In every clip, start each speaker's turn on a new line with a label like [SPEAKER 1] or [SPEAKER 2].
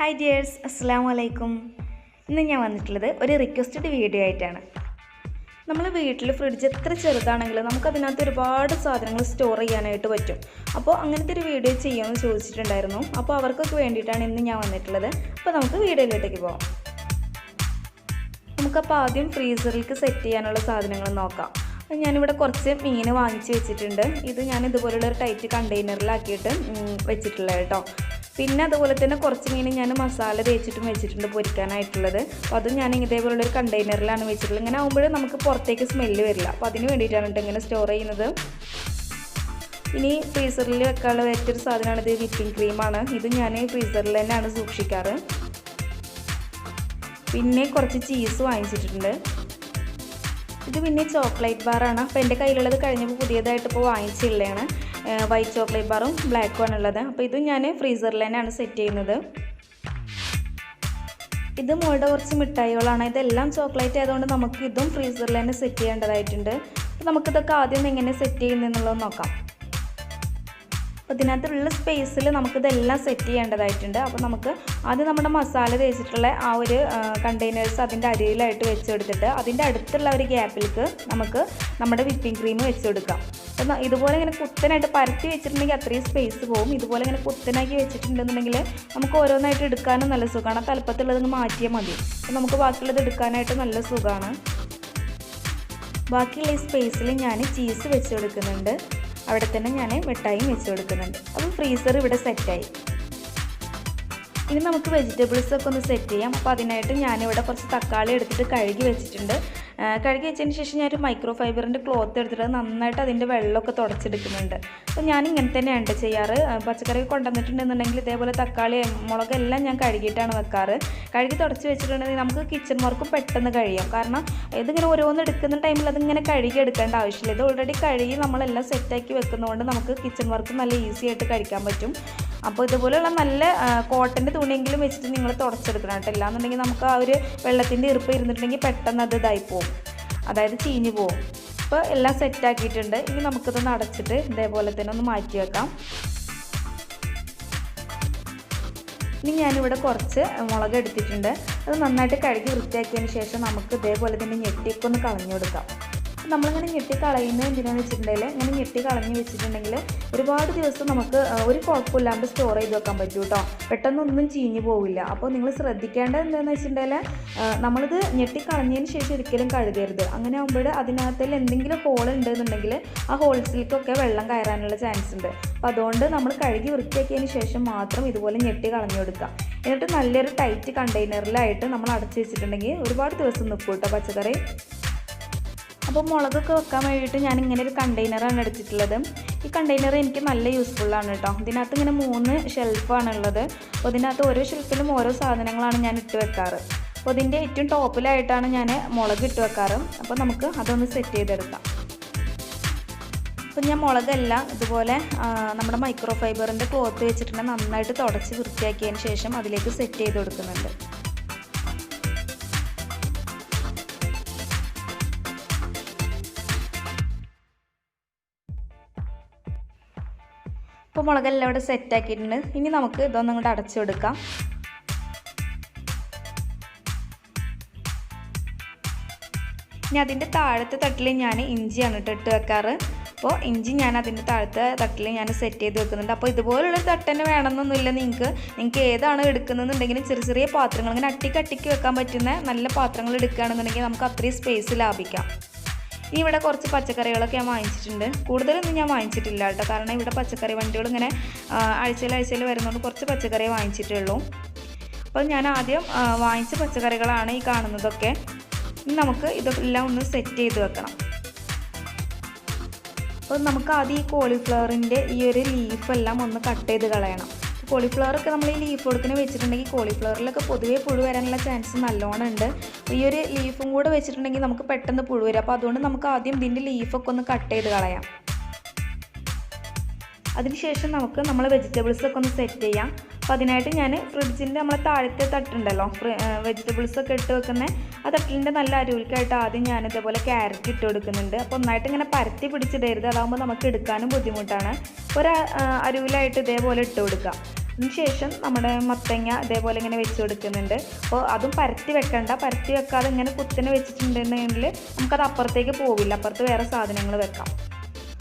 [SPEAKER 1] Hi dears, അസ്സലാമു അലൈക്കും. ഇന്ന് ഞാൻ വന്നിട്ടുള്ളത് ഒരു റിക്വസ്റ്റഡ് വീഡിയോ ആയിട്ടാണ്. നമ്മൾ വീട്ടിൽ ഫ്രിഡ്ജ് എത്ര ചെറുതാണെങ്കിലും നമുക്കതിനകത്ത് ഒരുപാട് സാധനങ്ങൾ സ്റ്റോർ ചെയ്യാനായിട്ട് പറ്റും. അപ്പോൾ അങ്ങനത്തെ ഒരു വീഡിയോ ചെയ്യാമെന്ന് ചോദിച്ചിട്ടുണ്ടായിരുന്നു. അപ്പോൾ അവർക്കൊക്കെ വേണ്ടിയിട്ടാണ് ഇന്ന് ഞാൻ വന്നിട്ടുള്ളത്. അപ്പോൾ നമുക്ക് വീഡിയോയിലോട്ടേക്ക് പോകാം. നമുക്കപ്പോൾ ആദ്യം ഫ്രീസറിലേക്ക് സെറ്റ് ചെയ്യാനുള്ള സാധനങ്ങൾ നോക്കാം. ഞാനിവിടെ കുറച്ച് മീൻ വാങ്ങിച്ച് വെച്ചിട്ടുണ്ട്. ഇത് ഞാൻ ഇതുപോലുള്ളൊരു ടൈറ്റ് കണ്ടെയ്നറിലാക്കിയിട്ട് വെച്ചിട്ടുള്ളത് കേട്ടോ. പിന്നെ അതുപോലെ തന്നെ കുറച്ച് മീൻ ഞാൻ മസാല തേച്ചിട്ടും വെച്ചിട്ടുണ്ട് പൊരിക്കാനായിട്ടുള്ളത്. അപ്പോൾ അതും ഞാൻ ഇതേപോലുള്ളൊരു കണ്ടെയ്നറിലാണ് വെച്ചിട്ടുള്ളത്. ഇങ്ങനെ ആകുമ്പോഴേ നമുക്ക് പുറത്തേക്ക് സ്മെല്ല് വരില്ല. അപ്പോൾ അതിന് വേണ്ടിയിട്ടാണ് കേട്ടോ ഇങ്ങനെ സ്റ്റോർ ചെയ്യുന്നത്. ഇനി ഫ്രീസറിൽ വെക്കാനുള്ള മറ്റൊരു സാധനമാണ് ഇത് വിപ്പിംഗ് ക്രീമാണ്. ഇത് ഞാൻ ഫ്രീസറിൽ തന്നെയാണ് സൂക്ഷിക്കാറ്. പിന്നെ കുറച്ച് ചീസ് വാങ്ങിച്ചിട്ടുണ്ട്. ഇത് പിന്നെ ചോക്ലേറ്റ് ബാറാണ്. അപ്പോൾ എൻ്റെ കയ്യിലുള്ളത് കഴിഞ്ഞപ്പോൾ പുതിയതായിട്ട് ഇപ്പോൾ വാങ്ങിച്ചുള്ളതാണ്. വൈറ്റ് ചോക്ലേറ്റ് ബാറും ബ്ലാക്കും ആണുള്ളത്. അപ്പോൾ ഇതും ഞാൻ ഫ്രീസറിൽ തന്നെയാണ് സെറ്റ് ചെയ്യുന്നത്. ഇത് മുകളുടെ കുറച്ച് മിഠായികളാണ്. ഇതെല്ലാം ചോക്ലേറ്റ് ആയതുകൊണ്ട് നമുക്ക് ഇതും ഫ്രീസറിൽ തന്നെ സെറ്റ് ചെയ്യേണ്ടതായിട്ടുണ്ട്. അപ്പോൾ നമുക്കിതൊക്കെ ആദ്യം എങ്ങനെ സെറ്റ് ചെയ്യുന്നതെന്നുള്ളത് നോക്കാം. അപ്പോൾ ഇതിനകത്തുള്ള സ്പേസിൽ നമുക്കിതെല്ലാം സെറ്റ് ചെയ്യേണ്ടതായിട്ടുണ്ട്. അപ്പോൾ നമുക്ക് ആദ്യം നമ്മുടെ മസാല തേച്ചിട്ടുള്ള ആ ഒരു കണ്ടെയ്നേഴ്സ് അതിൻ്റെ അരിയിലായിട്ട് വെച്ചെടുത്തിട്ട് അതിൻ്റെ അടുത്തുള്ള ഒരു ഗ്യാപ്പിലേക്ക് നമുക്ക് നമ്മുടെ വിപ്പിംഗ് ക്രീം വെച്ചെടുക്കാം. അപ്പോൾ ഇതുപോലെ ഇങ്ങനെ കുത്തനായിട്ട് പരത്തി വെച്ചിട്ടുണ്ടെങ്കിൽ അത്രയും സ്പേസ് പോകും. ഇതുപോലെ ഇങ്ങനെ കുത്തനാക്കി വെച്ചിട്ടുണ്ടെന്നുണ്ടെങ്കിൽ നമുക്ക് ഓരോന്നായിട്ട് എടുക്കാനും നല്ല സുഖമാണ്. തലപ്പത്തുള്ളത് മാറ്റിയാൽ മതി. അപ്പോൾ നമുക്ക് ബാക്കിയുള്ളത് എടുക്കാനായിട്ട് നല്ല സുഖമാണ്. ബാക്കിയുള്ള ഈ സ്പേസിൽ ഞാൻ ചീസ് വെച്ചെടുക്കുന്നുണ്ട്. അവിടെ തന്നെ ഞാൻ മിഠായിയും വെച്ച് കൊടുക്കുന്നുണ്ട്. അപ്പോൾ ഫ്രീസർ ഇവിടെ സെറ്റായി. ഇനി നമുക്ക് വെജിറ്റബിൾസൊക്കെ ഒന്ന് സെറ്റ് ചെയ്യാം. അപ്പോൾ അതിനായിട്ട് ഞാനിവിടെ കുറച്ച് തക്കാളി എടുത്തിട്ട് കഴുകി വെച്ചിട്ടുണ്ട്. കഴുകി വെച്ചതിന് ശേഷം ഞാനൊരു മൈക്രോ ഫൈബറിൻ്റെ ക്ലോത്ത് എടുത്തിട്ട് നന്നായിട്ട് അതിൻ്റെ വെള്ളമൊക്കെ തുടച്ചെടുക്കുന്നുണ്ട്. അപ്പോൾ ഞാൻ ഇങ്ങനെ തന്നെയാണ് ചെയ്യാറ്. പച്ചക്കറി കൊണ്ടുവന്നിട്ടുണ്ടെന്നുണ്ടെങ്കിൽ ഇതേപോലെ തക്കാളി മുളകെല്ലാം ഞാൻ കഴുകിയിട്ടാണ് വെക്കാറ്. കഴുകി തുടച്ച് വെച്ചിട്ടുണ്ടെങ്കിൽ നമുക്ക് കിച്ചൺ വർക്കും പെട്ടെന്ന് കഴിയും. കാരണം ഇതിങ്ങനെ ഓരോന്ന് എടുക്കുന്ന ടൈമിൽ അതിങ്ങനെ കഴുകി എടുക്കേണ്ട ആവശ്യമില്ല. ഇത് ഓൾറെഡി കഴുകി നമ്മളെല്ലാം സെറ്റാക്കി വെക്കുന്നതുകൊണ്ട് നമുക്ക് കിച്ചൺ വർക്ക് നല്ല ഈസി ആയിട്ട് കഴിക്കാൻ പറ്റും. അപ്പോൾ ഇതുപോലെയുള്ള നല്ല കോട്ടൻ്റെ തുണിയെങ്കിലും വെച്ചിട്ട് നിങ്ങൾ തുടച്ചെടുക്കണം കേട്ടോ. ഇല്ലാന്നുണ്ടെങ്കിൽ നമുക്ക് ആ ഒരു വെള്ളത്തിൻ്റെ ഈർപ്പം ഇരുന്നിട്ടുണ്ടെങ്കിൽ പെട്ടെന്ന് അത് ഇതായി പോകും, അതായത് ചീഞ്ഞു പോകും. അപ്പോൾ എല്ലാം സെറ്റാക്കിയിട്ടുണ്ട്. ഇനി നമുക്കിതൊന്ന് അടച്ചിട്ട് ഇതേപോലെ തന്നെ ഒന്ന് മാറ്റി വെക്കാം. ഇനി ഞാനിവിടെ കുറച്ച് മുളക് എടുത്തിട്ടുണ്ട്. അത് നന്നായിട്ട് കഴുകി വൃത്തിയാക്കിയതിന് ശേഷം നമുക്ക് ഇതേപോലെ തന്നെ ഞെട്ടിയൊക്കെ ഒന്ന് കളഞ്ഞു കൊടുക്കാം. നമ്മളിങ്ങനെ ഞെട്ടി കളയുന്നത് എന്തിനാണെന്ന് വെച്ചിട്ടുണ്ടെങ്കിൽ ഇങ്ങനെ ഞെട്ടി കളഞ്ഞ് വെച്ചിട്ടുണ്ടെങ്കിൽ ഒരുപാട് ദിവസം നമുക്ക് ഒരു കുഴപ്പമില്ലാണ്ട് സ്റ്റോർ ചെയ്ത് വെക്കാൻ പറ്റും കേട്ടോ. പെട്ടെന്നൊന്നും ചീഞ്ഞു പോവില്ല. അപ്പോൾ നിങ്ങൾ ശ്രദ്ധിക്കേണ്ടത് എന്താണെന്ന് വെച്ചിട്ടുണ്ടെങ്കിൽ നമ്മളിത് ഞെട്ടി കളഞ്ഞതിന് ശേഷം ഒരിക്കലും കഴുകരുത്. അങ്ങനെ ആകുമ്പോൾ അതിനകത്തിൽ എന്തെങ്കിലും ഹോൾ ഉണ്ടെന്നുണ്ടെങ്കിൽ ആ ഹോൾസിലേക്കൊക്കെ വെള്ളം കയറാനുള്ള ചാൻസ് ഉണ്ട്. അപ്പോൾ അതുകൊണ്ട് നമ്മൾ കഴുകി വൃത്തിയാക്കിയതിന് ശേഷം മാത്രം ഇതുപോലെ ഞെട്ടി കളഞ്ഞു കൊടുക്കുക. എന്നിട്ട് നല്ലൊരു ടൈറ്റ് കണ്ടെയ്നറിലായിട്ട് നമ്മൾ അടച്ചു വെച്ചിട്ടുണ്ടെങ്കിൽ ഒരുപാട് ദിവസം നിൽക്കും കേട്ടോ പച്ചക്കറി. അപ്പോൾ മുളകൊക്കെ വെക്കാൻ വേണ്ടിയിട്ട് ഞാൻ ഇങ്ങനെ ഒരു കണ്ടെയ്നറാണ് എടുത്തിട്ടുള്ളത്. ഈ കണ്ടെയ്നർ എനിക്ക് നല്ല യൂസ്ഫുള്ളാണ് കേട്ടോ. ഇതിനകത്ത് ഇങ്ങനെ 3 ഷെൽഫാണുള്ളത്. അപ്പോൾ ഇതിനകത്ത് ഓരോ ഷെൽഫിലും ഓരോ സാധനങ്ങളാണ് ഞാൻ ഇട്ട് വെക്കാറ്. അപ്പോൾ ഇതിൻ്റെ ഏറ്റവും ടോപ്പിലായിട്ടാണ് ഞാൻ മുളക് ഇട്ട് വെക്കാറ്. അപ്പോൾ നമുക്ക് അതൊന്ന് സെറ്റ് ചെയ്തെടുക്കാം. അപ്പോൾ ഞാൻ മുളകെല്ലാം ഇതുപോലെ നമ്മുടെ മൈക്രോ ഫൈബറിൻ്റെ ക്ലോത്ത് വെച്ചിട്ട് നന്നായിട്ട് തുടച്ച് വൃത്തിയാക്കിയതിന് ശേഷം അതിലേക്ക് സെറ്റ് ചെയ്ത് കൊടുക്കുന്നുണ്ട്. അപ്പോൾ മുളകെല്ലാം ഇവിടെ സെറ്റാക്കിയിട്ടുണ്ട്. ഇനി നമുക്ക് ഇതൊന്നും കൂടെ അടച്ചു കൊടുക്കാം. ഇനി അതിൻ്റെ താഴത്തെ തട്ടിൽ ഞാൻ ഇഞ്ചിയാണ് ഇട്ട് വെക്കാറ്. അപ്പോൾ ഇഞ്ചി ഞാൻ അതിൻ്റെ താഴത്തെ തട്ടിൽ ഞാൻ സെറ്റ് ചെയ്ത് വെക്കുന്നുണ്ട്. അപ്പോൾ ഇതുപോലുള്ളൊരു തട്ട് തന്നെ വേണമെന്നൊന്നുമില്ല. നിങ്ങൾക്ക് ഏതാണ് എടുക്കുന്നതെന്നുണ്ടെങ്കിലും ചെറിയ ചെറിയ പാത്രങ്ങൾ ഇങ്ങനെ അട്ടിക്ക് വെക്കാൻ പറ്റുന്ന നല്ല പാത്രങ്ങൾ എടുക്കുകയാണെന്നുണ്ടെങ്കിൽ നമുക്ക് അത്രയും സ്പേസ് ലാഭിക്കാം. ഇനി ഇവിടെ കുറച്ച് പച്ചക്കറികളൊക്കെ ഞാൻ വാങ്ങിച്ചിട്ടുണ്ട്. കൂടുതലൊന്നും ഞാൻ വാങ്ങിച്ചിട്ടില്ല കേട്ടോ. കാരണം ഇവിടെ പച്ചക്കറി വണ്ടികൾ ഇങ്ങനെ ആഴ്ചയിൽ വരുന്നതുകൊണ്ട് കുറച്ച് പച്ചക്കറിയെ വാങ്ങിച്ചിട്ടുള്ളൂ. അപ്പോൾ ഞാൻ ആദ്യം വാങ്ങിച്ച പച്ചക്കറികളാണ് ഈ കാണുന്നതൊക്കെ. ഇനി നമുക്ക് ഇതെല്ലാം ഒന്ന് സെറ്റ് ചെയ്ത് വെക്കണം. അപ്പോൾ നമുക്ക് ആദ്യം ഈ കോളിഫ്ലവറിൻ്റെ ഈ ഒരു ലീഫെല്ലാം ഒന്ന് കട്ട് ചെയ്ത് കളയണം. കോളിഫ്ലവറൊക്കെ നമ്മൾ ഈ ലീഫ് കൊടുക്കുന്ന വെച്ചിട്ടുണ്ടെങ്കിൽ കോളിഫ്ലവറിലൊക്കെ പൊതുവേ പുഴു വരാനുള്ള ചാൻസ് നല്ലോണം ഉണ്ട്. ഈ ഒരു ലീഫും കൂടെ വെച്ചിട്ടുണ്ടെങ്കിൽ നമുക്ക് പെട്ടെന്ന് പുഴു വരും. അപ്പോൾ അതുകൊണ്ട് നമുക്ക് ആദ്യം ഇതിൻ്റെ ലീഫൊക്കെ ഒന്ന് കട്ട് ചെയ്ത് കളയാം. അതിനുശേഷം നമുക്ക് നമ്മൾ വെജിറ്റബിൾസൊക്കെ ഒന്ന് സെറ്റ് ചെയ്യാം. അപ്പോൾ അതിനായിട്ട് ഞാൻ ഫ്രിഡ്ജിൻ്റെ നമ്മളെ താഴത്തെ തട്ടുണ്ടല്ലോ വെജിറ്റബിൾസൊക്കെ ഇട്ട് വെക്കുന്ന ആ തട്ടിലിൻ്റെ നല്ല അരുവിൽക്കായിട്ട് ആദ്യം ഞാൻ ഇതേപോലെ ക്യാരറ്റ് ഇട്ട് കൊടുക്കുന്നുണ്ട്. അപ്പോൾ ഒന്നായിട്ട് ഇങ്ങനെ പരത്തി പിടിച്ചിടരുത്, അതാകുമ്പോൾ നമുക്ക് എടുക്കാനും ബുദ്ധിമുട്ടാണ്. ഒരു അരുവിലായിട്ട് ഇതേപോലെ ഇട്ട് കൊടുക്കുക. അതിനുശേഷം നമ്മുടെ മത്തങ്ങ ഇതേപോലെ ഇങ്ങനെ വെച്ച് കൊടുക്കുന്നുണ്ട്. അപ്പോൾ അതും പരത്തി വെക്കണ്ട, പരത്തി വെക്കാതെ ഇങ്ങനെ കുത്തനെ വെച്ചിട്ടുണ്ടെന്നുണ്ടെങ്കിൽ നമുക്കത് അപ്പുറത്തേക്ക് പോവില്ല, അപ്പുറത്ത് വേറെ സാധനങ്ങൾ വെക്കാം.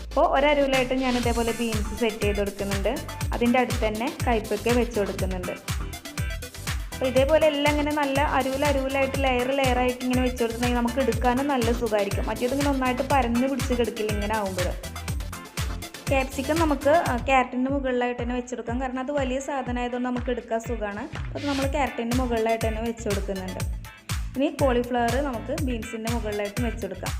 [SPEAKER 1] അപ്പോൾ ഒരരുവിലായിട്ട് ഞാൻ ഇതേപോലെ ബീൻസ് സെറ്റ് ചെയ്ത് കൊടുക്കുന്നുണ്ട്. അതിൻ്റെ അടുത്ത് തന്നെ കയ്പയ്ക്ക വെച്ച് കൊടുക്കുന്നുണ്ട്. അപ്പോൾ ഇതേപോലെ എല്ലാം ഇങ്ങനെ നല്ല അരുവിലായിട്ട് ലെയറായിട്ട് ഇങ്ങനെ വെച്ച് കൊടുത്തിട്ടുണ്ടെങ്കിൽ നമുക്ക് എടുക്കാനും നല്ല സുഖമായിരിക്കും. മറ്റേതിങ്ങനെ ഒന്നായിട്ട് പരന്ന് പിടിച്ച് കിടക്കില്ല ഇങ്ങനെ ആകുമ്പോൾ. ക്യാപ്സിക്കം നമുക്ക് ക്യാരറ്റിൻ്റെ മുകളിലായിട്ട് തന്നെ വെച്ചെടുക്കാം, കാരണം അത് വലിയ സാധനമായതുകൊണ്ട് നമുക്ക് എടുക്കാൻ സുഖമാണ്. അപ്പോൾ നമ്മൾ ക്യാരറ്റിൻ്റെ മുകളിലായിട്ട് തന്നെ വെച്ച് കൊടുക്കുന്നുണ്ട്. ഇനി കോളിഫ്ലവർ നമുക്ക് ബീൻസിൻ്റെ മുകളിലായിട്ടും വെച്ചെടുക്കാം.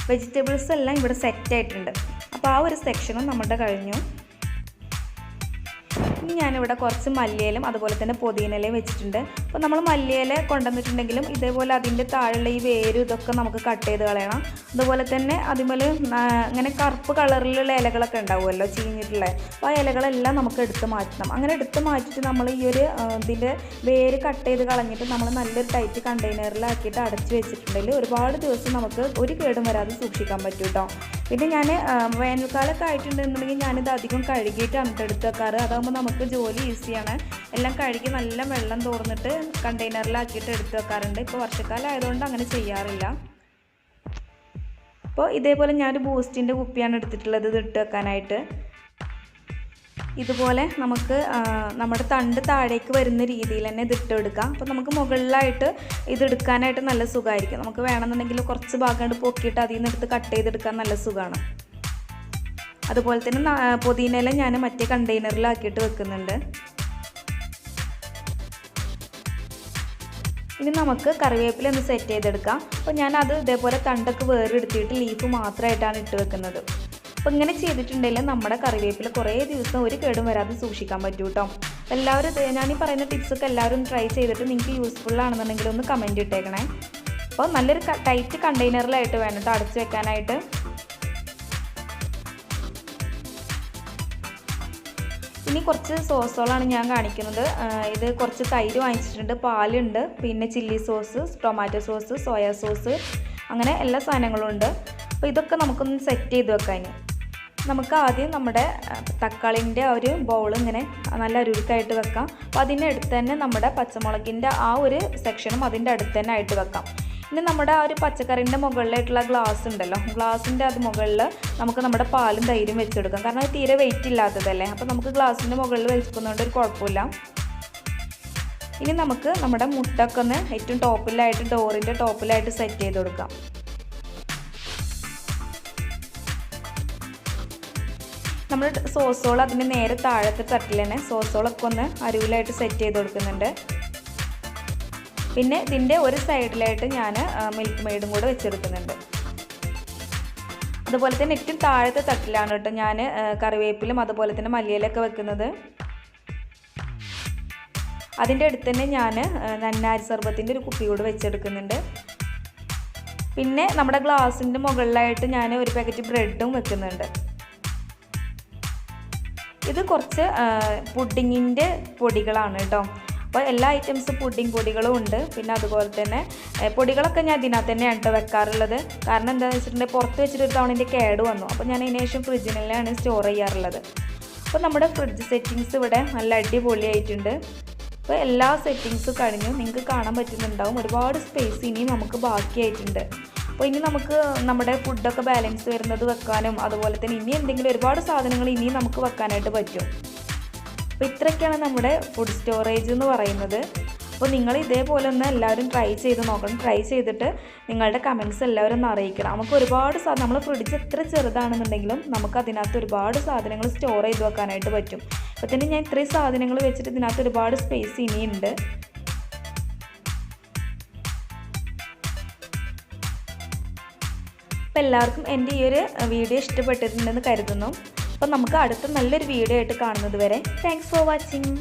[SPEAKER 1] വെജിറ്റബിൾസ് എല്ലാം ഇവിടെ സെറ്റായിട്ടുണ്ട്. അപ്പോൾ ആ ഒരു സെക്ഷനും നമ്മുടെ കഴിഞ്ഞു. ഇനി ഞാനിവിടെ കുറച്ച് മല്ലിയിലും അതുപോലെ തന്നെ പുതിനയിലയും വെച്ചിട്ടുണ്ട്. അപ്പോൾ നമ്മൾ മല്ലിയില കൊണ്ടുവന്നിട്ടുണ്ടെങ്കിലും ഇതേപോലെ അതിൻ്റെ താഴെയുള്ള ഈ വേരും ഇതൊക്കെ നമുക്ക് കട്ട് ചെയ്ത് കളയണം. അതുപോലെ തന്നെ അതുപോലെ ഇങ്ങനെ കറുപ്പ് കളറിലുള്ള ഇലകളൊക്കെ ഉണ്ടാവുമല്ലോ, ചീഞ്ഞിട്ടുള്ള, അപ്പോൾ ആ ഇലകളെല്ലാം നമുക്ക് എടുത്ത് മാറ്റണം. അങ്ങനെ എടുത്ത് മാറ്റിയിട്ട് നമ്മൾ ഈ ഒരു ഇതിൻ്റെ വേര് കട്ട് ചെയ്ത് കളഞ്ഞിട്ട് നമ്മൾ നല്ലൊരു ടൈറ്റ് കണ്ടെയ്നറിലാക്കിയിട്ട് അടച്ച് വെച്ചിട്ടുണ്ടെങ്കിൽ ഒരുപാട് ദിവസം നമുക്ക് ഒരു കേടും വരാതെ സൂക്ഷിക്കാൻ പറ്റും കേട്ടോ. പിന്നെ ഞാൻ വേനൽക്കാലമൊക്കെ ആയിട്ടുണ്ടെന്നുണ്ടെങ്കിൽ ഞാനിത് അധികം കഴുകിയിട്ടാണ് എടുത്ത് വെക്കാറ്. അതാകുമ്പോൾ നമുക്ക് ജോലി ഈസിയാണ്. എല്ലാം കഴുകി നല്ല വെള്ളം തോർന്നിട്ട് കണ്ടെയ്നറിലാക്കിയിട്ട് എടുത്ത് വെക്കാറുണ്ട്. ഇപ്പോൾ വർഷക്കാലം ആയതുകൊണ്ട് അങ്ങനെ ചെയ്യാറില്ല. അപ്പോൾ ഇതേപോലെ ഞാനൊരു ബൂസ്റ്റിൻ്റെ കുപ്പിയാണ് എടുത്തിട്ടുള്ളത് ഇത് ഇട്ട് വെക്കാനായിട്ട്. ഇതുപോലെ നമുക്ക് നമ്മുടെ തണ്ട് താഴേക്ക് വരുന്ന രീതിയിൽ തന്നെ ഇതിട്ട് എടുക്കാം. അപ്പോൾ നമുക്ക് മുകളിലായിട്ട് ഇതെടുക്കാനായിട്ട് നല്ല സുഖമായിരിക്കും. നമുക്ക് വേണമെന്നുണ്ടെങ്കിൽ കുറച്ച് ഭാഗം പൊക്കിയിട്ട് അതിൽ നിന്ന് എടുത്ത് കട്ട് ചെയ്തെടുക്കാൻ നല്ല സുഖമാണ്. അതുപോലെ തന്നെ പുതിനയില ഞാൻ മറ്റേ കണ്ടെയ്നറിലാക്കിയിട്ട് വെക്കുന്നുണ്ട്. ഇനി നമുക്ക് കറിവേപ്പില ഒന്ന് സെറ്റ് ചെയ്തെടുക്കാം. അപ്പോൾ ഞാനത് ഇതേപോലെ തണ്ടൊക്കെ വേറെടുത്തിട്ട് ലീഫ് മാത്രമായിട്ടാണ് ഇട്ട് വെക്കുന്നത്. അപ്പോൾ ഇങ്ങനെ ചെയ്തിട്ടുണ്ടെങ്കിൽ നമ്മുടെ കറിവേപ്പില കുറേ ദിവസം ഒരു കേടും വരാതെ സൂക്ഷിക്കാൻ പറ്റും കേട്ടോ. എല്ലാവരും ഞാനീ പറയുന്ന ടിപ്സൊക്കെ എല്ലാവരും ട്രൈ ചെയ്തിട്ട് നിങ്ങൾക്ക് യൂസ്ഫുൾ ആണെന്നുണ്ടെങ്കിൽ ഒന്ന് കമൻറ്റ് ഇട്ടേക്കണേ. അപ്പോൾ നല്ലൊരു ടൈറ്റ് കണ്ടെയ്നറിലായിട്ട് വേണം കേട്ടോ അടച്ച് വെക്കാനായിട്ട്. ഇനി കുറച്ച് സോസുകളാണ് ഞാൻ കാണിക്കുന്നത്. ഇത് കുറച്ച് തൈര് വാങ്ങിച്ചിട്ടുണ്ട്, പാലുണ്ട്, പിന്നെ chilli sauce, tomato sauce, soya sauce, അങ്ങനെ എല്ലാ സാധനങ്ങളും ഉണ്ട്. അപ്പോൾ ഇതൊക്കെ നമുക്കൊന്ന് സെറ്റ് ചെയ്ത് വെക്കാൻ. നമുക്ക് ആദ്യം നമ്മുടെ തക്കാളിൻ്റെ ഒരു ബൗൾ ഇങ്ങനെ നല്ല അരുക്കായിട്ട് വെക്കാം. അപ്പോൾ അതിൻ്റെ അടുത്ത് തന്നെ നമ്മുടെ പച്ചമുളകിൻ്റെ ആ ഒരു സെക്ഷനും അതിൻ്റെ അടുത്ത് തന്നെ ആയിട്ട് വെക്കാം. ഇനി നമ്മുടെ ആ ഒരു പച്ചക്കറിൻ്റെ മുകളിലായിട്ടുള്ള ഗ്ലാസ് ഉണ്ടല്ലോ, ഗ്ലാസിൻ്റെ അത് മുകളിൽ നമുക്ക് നമ്മുടെ പാലും തൈരും വെച്ചെടുക്കാം. കാരണം അത് തീരെ വെയിറ്റ് ഇല്ലാത്തതല്ലേ, അപ്പോൾ നമുക്ക് ഗ്ലാസിൻ്റെ മുകളിൽ വെക്കുന്നതുകൊണ്ട് ഒരു കുഴപ്പമില്ല. ഇനി നമുക്ക് നമ്മുടെ മുട്ടൊക്കെ ഒന്ന് ഏറ്റവും ടോപ്പിലായിട്ട് ഡോറിൻ്റെ ടോപ്പിലായിട്ട് സെറ്റ് ചെയ്ത് കൊടുക്കാം. നമ്മൾ സോസുകൾ അതിന് നേരെ താഴത്തെ തട്ടിൽ തന്നെ സോസുകളൊക്കെ ഒന്ന് അരുവിലായിട്ട് സെറ്റ് ചെയ്ത് കൊടുക്കുന്നുണ്ട്. പിന്നെ ഇതിൻ്റെ ഒരു സൈഡിലായിട്ട് ഞാൻ മിൽക്ക് മെയ്ഡും കൂടെ വെച്ചെടുക്കുന്നുണ്ട്. അതുപോലെ തന്നെ ഏറ്റവും താഴത്തെ തട്ടിലാണ് കേട്ടോ ഞാൻ കറിവേപ്പിലും അതുപോലെ തന്നെ മല്ലിയിലൊക്കെ വെക്കുന്നത്. അതിൻ്റെ അടുത്ത് തന്നെ ഞാൻ നന്നാരി സർബത്തിൻ്റെ ഒരു കുപ്പി കൂടെ വെച്ചെടുക്കുന്നുണ്ട്. പിന്നെ നമ്മുടെ ഗ്ലാസിൻ്റെ മുകളിലായിട്ട് ഞാൻ ഒരു പാക്കറ്റ് ബ്രെഡും വെക്കുന്നുണ്ട്. ഇത് കുറച്ച് പുഡിങ്ങിൻ്റെ പൊടികളാണ് കേട്ടോ. അപ്പോൾ എല്ലാ ഐറ്റംസ് പുഡിംഗ് പൊടികളും ഉണ്ട്. പിന്നെ അതുപോലെ തന്നെ പൊടികളൊക്കെ ഞാൻ ഇതിനകത്ത് തന്നെയാണ് കേട്ടോ വെക്കാറുള്ളത്. കാരണം എന്താണെന്ന് വെച്ചിട്ടുണ്ടെങ്കിൽ പുറത്ത് വെച്ചിട്ട് ഒരു തവണ എൻ്റെ കേട് വന്നു. അപ്പോൾ ഞാൻ അതിന് ശേഷം ഫ്രിഡ്ജിലാണ് സ്റ്റോർ ചെയ്യാറുള്ളത്. അപ്പോൾ നമ്മുടെ ഫ്രിഡ്ജ് സെറ്റിങ്സ് ഇവിടെ നല്ല അടിപൊളിയായിട്ടുണ്ട്. അപ്പോൾ എല്ലാ സെറ്റിങ്സും കഴിഞ്ഞു, നിങ്ങൾക്ക് കാണാൻ പറ്റുന്നുണ്ടാവും. ഒരുപാട് സ്പേസ് ഇനിയും നമുക്ക് ബാക്കിയായിട്ടുണ്ട്. അപ്പോൾ ഇനി നമുക്ക് നമ്മുടെ ഫുഡൊക്കെ ബാലൻസ് വരുന്നത് വെക്കാനും അതുപോലെ തന്നെ ഇനി എന്തെങ്കിലും ഒരുപാട് സാധനങ്ങൾ ഇനിയും നമുക്ക് വെക്കാനായിട്ട് പറ്റും. അപ്പോൾ ഇത്രയൊക്കെയാണ് നമ്മുടെ ഫുഡ് സ്റ്റോറേജ് എന്ന് പറയുന്നത്. അപ്പോൾ നിങ്ങൾ ഇതേപോലെ ഒന്ന് എല്ലാവരും ട്രൈ ചെയ്ത് നോക്കണം. ട്രൈ ചെയ്തിട്ട് നിങ്ങളുടെ കമൻറ്റ്സ് എല്ലാവരും ഒന്ന് അറിയിക്കണം. നമുക്ക് ഒരുപാട് നമ്മൾ ഫ്രിഡ്ജ് എത്ര ചെറുതാണെന്നുണ്ടെങ്കിലും നമുക്ക് അതിനകത്ത് ഒരുപാട് സാധനങ്ങൾ സ്റ്റോർ ചെയ്ത് വെക്കാനായിട്ട് പറ്റും. അപ്പോൾ തന്നെ ഞാൻ ഇത്രയും സാധനങ്ങൾ വെച്ചിട്ട് ഇതിനകത്ത് ഒരുപാട് സ്പേസ് ഇനിയുണ്ട്. അപ്പോൾ എല്ലാവർക്കും എൻ്റെ ഈ ഒരു വീഡിയോ ഇഷ്ടപ്പെട്ടിട്ടുണ്ടെന്ന് കരുതുന്നു. അപ്പോൾ നമുക്ക് അടുത്ത നല്ലൊരു വീഡിയോ ആയിട്ട് കാണുന്നത് വരെ താങ്ക്സ് ഫോർ വാച്ചിങ്.